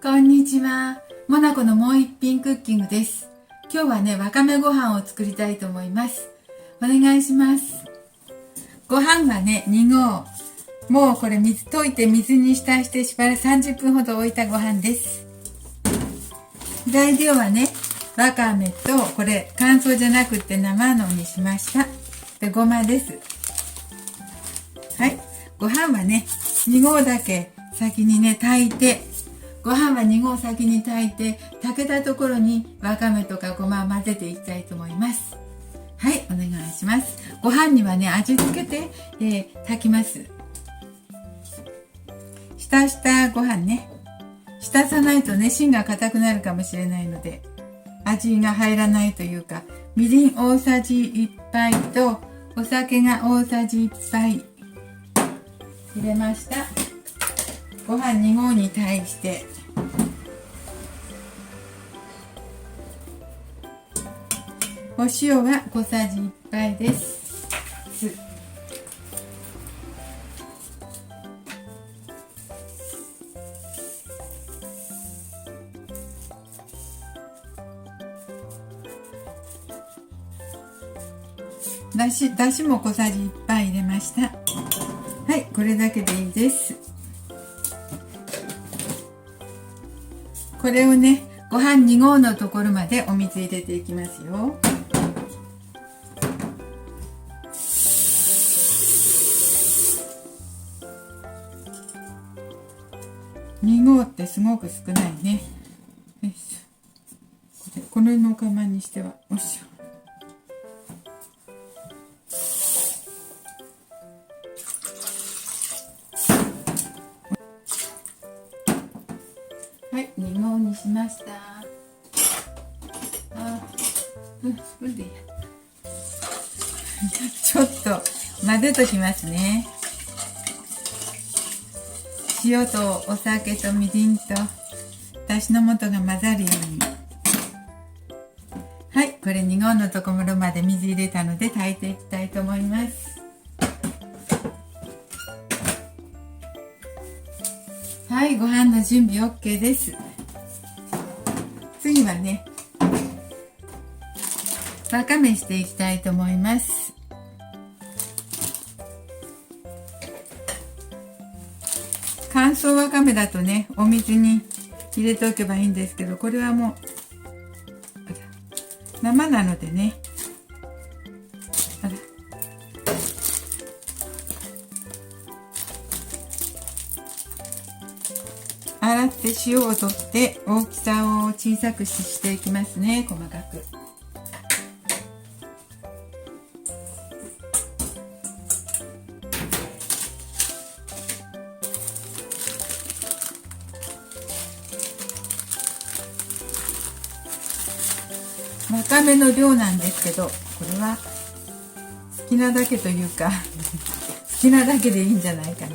こんにちは。モナコのもう一品クッキングです。今日はね、わかめご飯を作りたいと思います。お願いします。ご飯はね、2合。もうこれ溶いて水に浸してしばらく30分ほど置いたご飯です。材料はね、わかめと、これ乾燥じゃなくって生のにしました。で、ごまです。はい。ご飯はね、2合だけ先にね、炊いて、ご飯は2合先に炊いて、炊けたところにわかめとかごまを混ぜていきたいと思います。はい、お願いします。ご飯にはね、味付けて、炊きます。浸したご飯ね、浸さないとね、芯が硬くなるかもしれないので、味が入らないというか、みりん大さじ1杯と、お酒が大さじ1杯入れました。ご飯2合に対してお塩は小さじ1杯です。だしも小さじ1杯入れました。はい、これだけでいいです。これをね、ご飯2合のところまでお水入れていきますよ。2合ってすごく少ないね。よいしょ。これの釜にしては、よいしょ。はい、2合にしました。スプーンでいいや。ちょっと混ぜときますね。塩とお酒とみりんとだしの素が混ざるように。はい、これ2合のところまで水入れたので炊いていきたいと思います。はい、ご飯の準備 OK です。次はね、わかめしていきたいと思います。乾燥わかめだとね、お水に入れておけばいいんですけど、これはもう生なのでね、洗って塩を取って大きさを小さくしていきますね、細かく。わかめの量なんですけど、これは好きなだけというか好きなだけでいいんじゃないか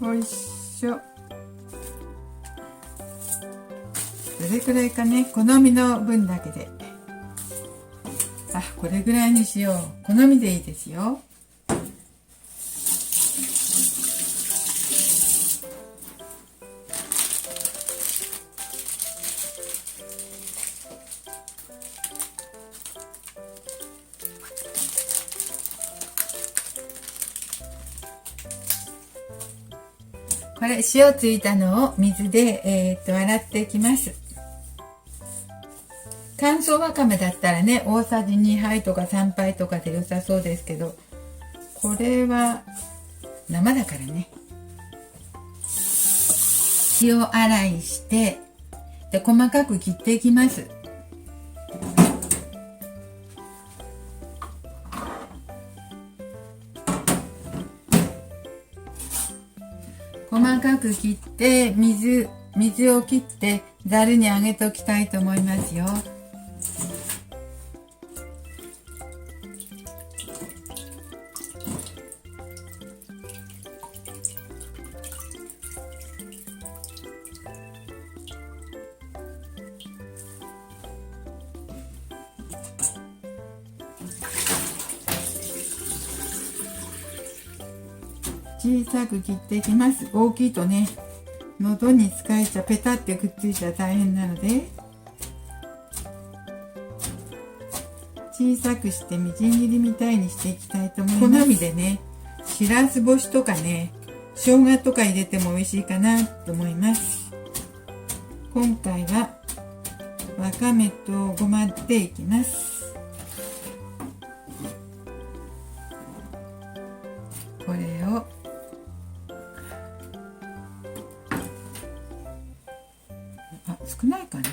な。おいしょ。どれくらいかね、好みの分だけで。これぐらいにしよう。好みでいいですよ。これ塩ついたのを水で、洗っていきます。乾燥わかめだったらね、大さじ2杯とか3杯とかで良さそうですけど、これは生だからね、塩洗いしてで細かく切っていきます。細かく切って水を切ってざるにあげておきたいと思いますよ。小さく切っていきます。大きいとね喉に使えちゃペタってくっついちゃ大変なので、小さくしてみじん切りみたいにしていきたいと思います。好みでね、しらす干しとかね、生姜とか入れても美味しいかなと思います。今回はわかめとごまでいきます。これを少ないかな。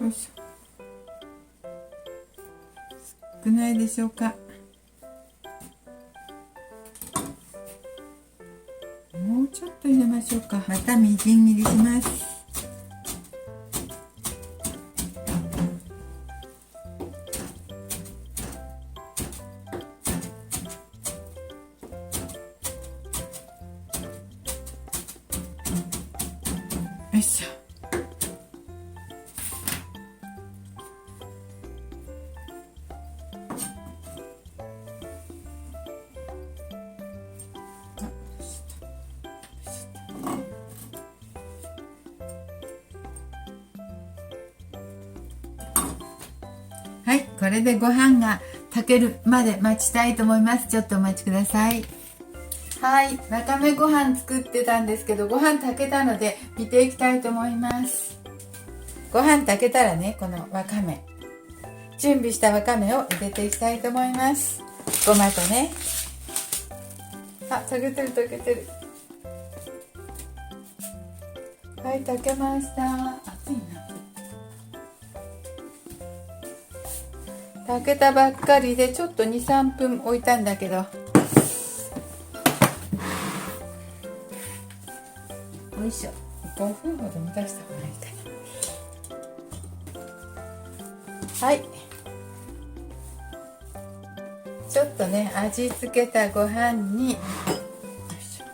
よいしょ。少ないでしょうか。もうちょっと入れましょうか。またみじん切りします。よいしょ。はい、これでご飯が炊けるまで待ちたいと思います。ちょっとお待ちください。はい、わかめご飯作ってたんですけど、ご飯炊けたので見ていきたいと思います。ご飯炊けたらね、このわかめ、準備したわかめを入れていきたいと思います。ごまとね。あ、炊けてる炊けてる。はい、炊けました。熱いな。炊けたばっかりでちょっと 2,3 分置いたんだけど、よいしょ、5分ほど蒸らした方がいいかな。はい、ちょっとね味付けたご飯に、よいしょ、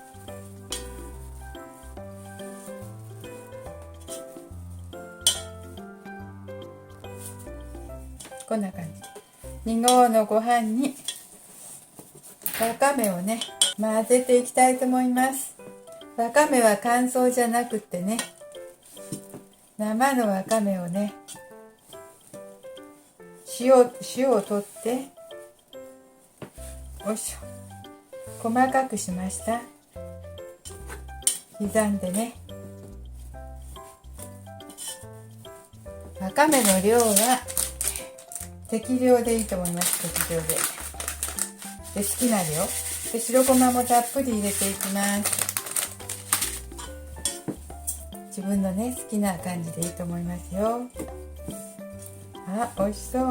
こんな感じ。2合のご飯にわかめをね混ぜていきたいと思います。わかめは乾燥じゃなくってね、生のわかめをね、塩を取って、よいしょ、細かくしました。刻んでね。わかめの量は適量でいいと思います。適量で。で、好きな量で、白ごまもたっぷり入れていきます。自分のね好きな感じでいいと思いますよ。あ、美味しそう。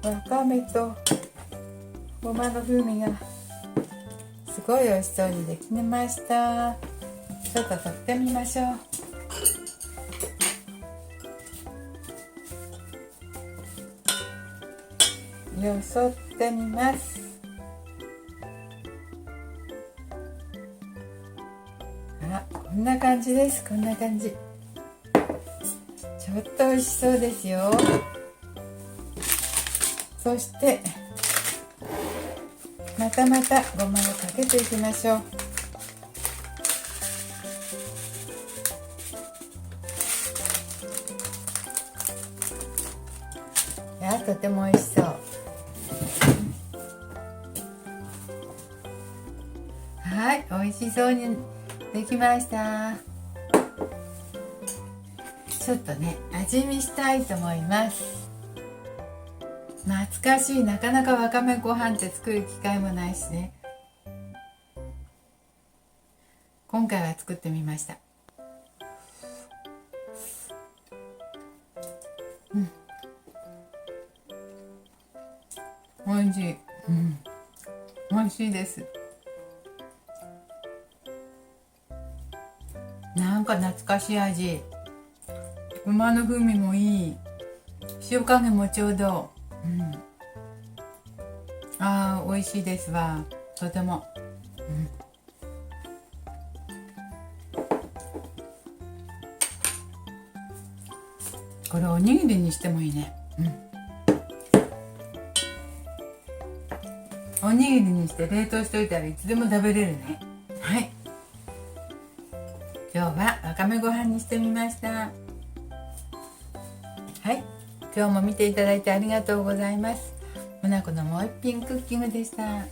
わかめとごまの風味がすごい美味しそうにできました。ちょっと取ってみましょう。よそってみます。あ、こんな感じです。こんな感じ。ちょっと美味しそうですよ。そしてまたごまをかけていきましょう。とても美味しそう。はい、美味しそうにできました。ちょっとね味見したいと思います。懐かしい。なかなかわかめご飯って作る機会もないしね、今回は作ってみました。美味しい。美味しいです。なんか懐かしい味。ごまの風味もいい。塩加減もちょうど。ああ、美味しいですわ。とても。これおにぎりにしてもいいね。おにぎりにして冷凍しておいたらいつでも食べれるね。はい、今日はわかめご飯にしてみました。はい、今日も見ていただいてありがとうございます。もなこのもう一品クッキングでした。